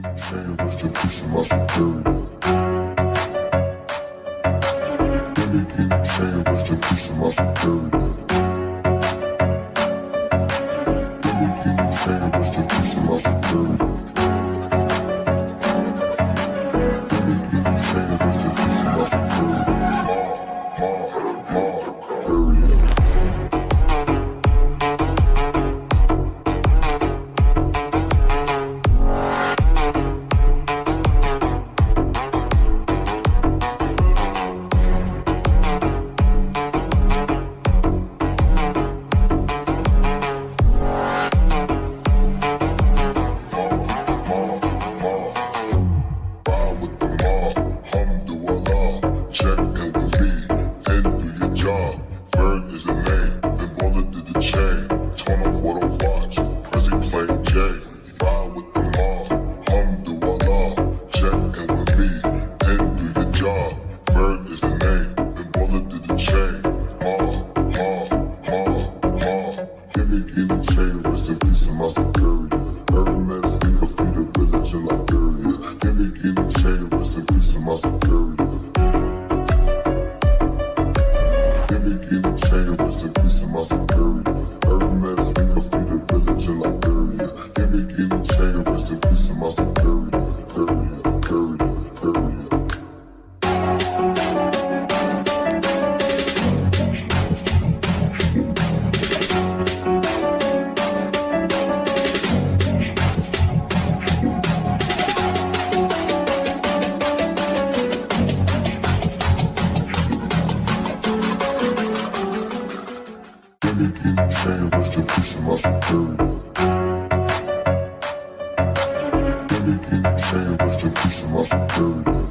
chain, rest in peace of my security. Give me chain, rest in peace of my security. Give me chain, rest in peace of my security. Give me chain, rest in peace of my security. Check in with me and do your job. Bird is the name, then bullet to the chain. Turn off what I watch, Prezi playing J. Ride with the mob, alhamdulillah. Check in with me and do your job. Bird is the name, then bullet to the chain. Give me chain, rest in peace of my security. Hermes, finger feed the village in Liberia. Give me chain, rest in peace of my security. Give me chain, rest in peace of my security. Hermes, finger feed the village in Liberia. Give me chain, rest in peace of my security. Security. Give me chain, rest in peace of my security. Give me chain, rest in peace of my security.